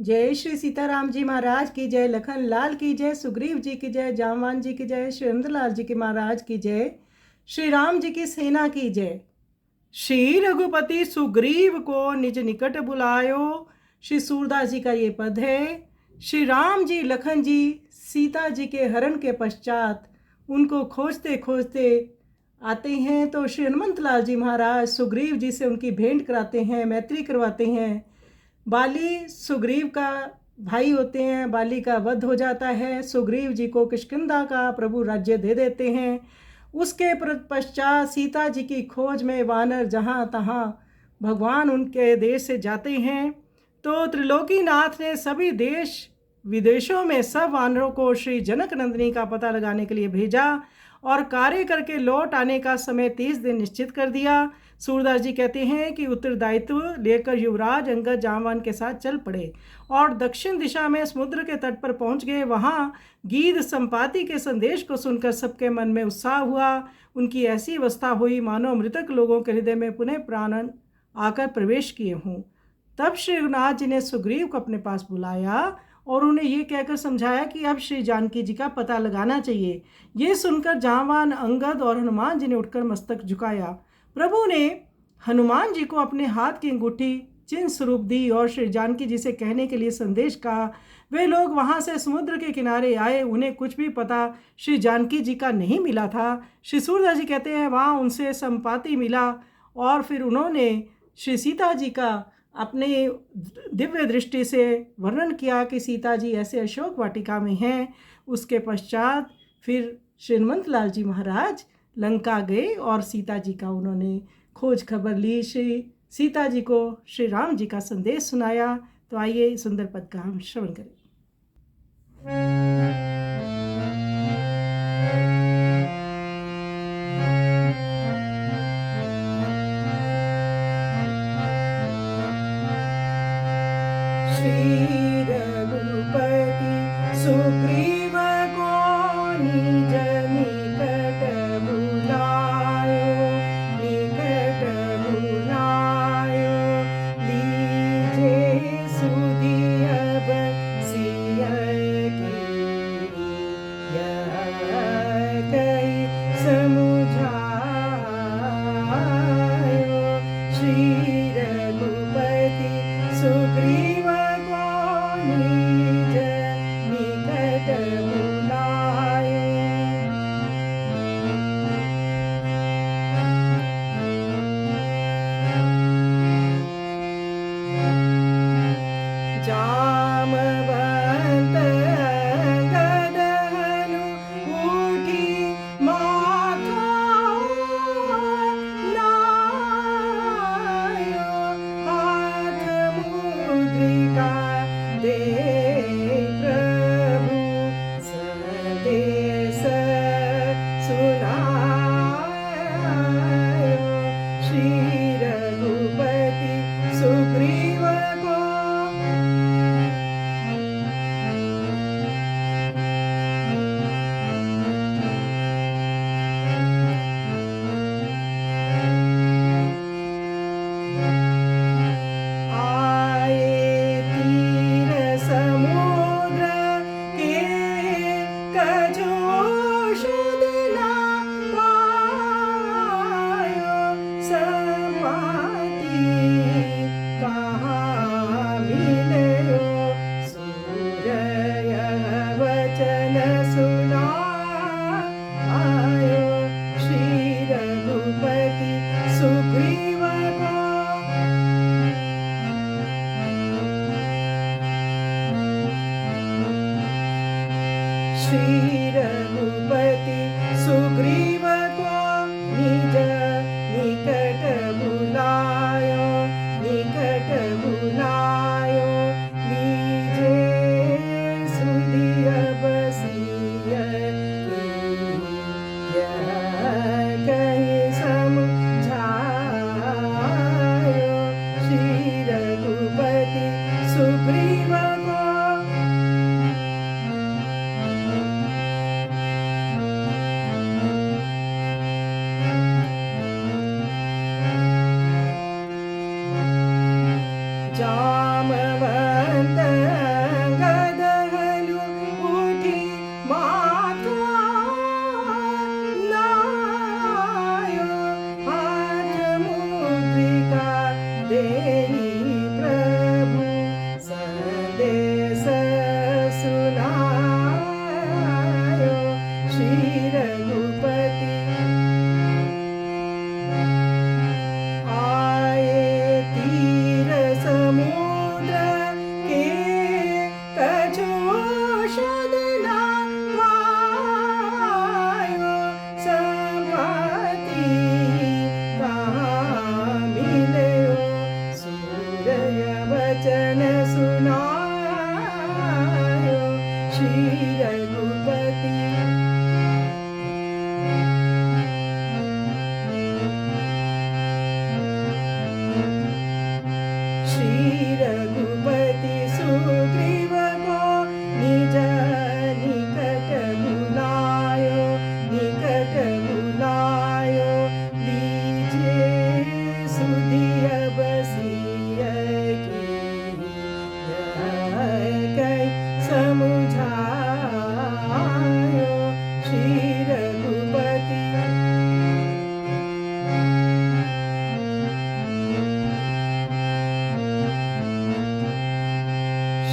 जय श्री सीताराम जी महाराज की जय, लखन लाल की जय, सुग्रीव जी की जय, जामवान जी की जय, श्री नंदलाल जी की महाराज की जय, श्री राम जी की सेना की जय। श्री रघुपति सुग्रीव को निज निकट बुलायो, श्री सूरदास जी का ये पद है। श्री राम जी लखन जी सीता जी के हरण के पश्चात उनको खोजते खोजते आते हैं तो श्री हनुमंत लाल जी महाराज सुग्रीव जी से उनकी भेंट कराते हैं, मैत्री करवाते हैं। बाली सुग्रीव का भाई होते हैं, बाली का वध हो जाता है, सुग्रीव जी को किष्किंधा का प्रभु राज्य दे देते हैं। उसके पश्चात सीता जी की खोज में वानर जहाँ तहाँ भगवान उनके देश से जाते हैं तो त्रिलोकीनाथ ने सभी देश विदेशों में सब वानरों को श्री जनक नंदिनी का पता लगाने के लिए भेजा और कार्य करके लौट आने का समय 30 दिन निश्चित कर दिया। सूरदास जी कहते हैं कि उत्तरदायित्व लेकर युवराज अंगद जामवान के साथ चल पड़े और दक्षिण दिशा में समुद्र के तट पर पहुंच गए। वहां गीध संपाति के संदेश को सुनकर सबके मन में उत्साह हुआ। उनकी ऐसी अवस्था हुई मानो मृतक लोगों के हृदय में पुनः प्राण आकर प्रवेश किए हों। तब श्री रघुनाथ जी ने सुग्रीव को अपने पास बुलाया और उन्हें ये कहकर समझाया कि अब श्री जानकी जी का पता लगाना चाहिए। ये सुनकर जामवान, अंगद और हनुमान जी ने उठकर मस्तक झुकाया। प्रभु ने हनुमान जी को अपने हाथ की अंगूठी चिन्ह स्वरूप दी और श्री जानकी जी से कहने के लिए संदेश कहा। वे लोग वहां से समुद्र के किनारे आए। उन्हें कुछ भी पता श्री जानकी जी का नहीं मिला था। श्री सूरदास जी कहते हैं वहाँ उनसे संपाति मिला और फिर उन्होंने श्री सीता जी का अपने दिव्य दृष्टि से वर्णन किया कि सीता जी ऐसे अशोक वाटिका में हैं। उसके पश्चात फिर श्री हनुमंत लाल जी महाराज लंका गए और सीता जी का उन्होंने खोज खबर ली। श्री सीता जी को श्री राम जी का संदेश सुनाया। तो आइए सुंदर पद का हम श्रवण करें। श्री रघुपति सुग्रीव को निज निकट बुलायो, निकट बुलायो, लीजे सुधि अब सिय की, यह कहि समुझायो। श्री रघुपति सुग्रीव निज निकट बुलायो। जामवंत अंगद हनु उठी माथा लायो, हाथ मुद्रिका दे प्रभु संदेश सुनायो। श्री रघुपति सुग्रीव को सुग्रीव को श्री रघुपति सुग्रीव को निज निकट बुलायो, निकट बुलायो, लीजे सुधि अब सिय की, यह कहि समुझायो। श्री रघुपति सुग्रीव को सुनायो श्री रघुपति। श्री रघुपति सुग्रीव को निज निकट बुलायो, निकट बुलायो। लीजे सुधिय बसिय की कई समुझायो श्री रघुपति।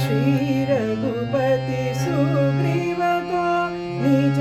श्री रघुपति सुग्रीव को निज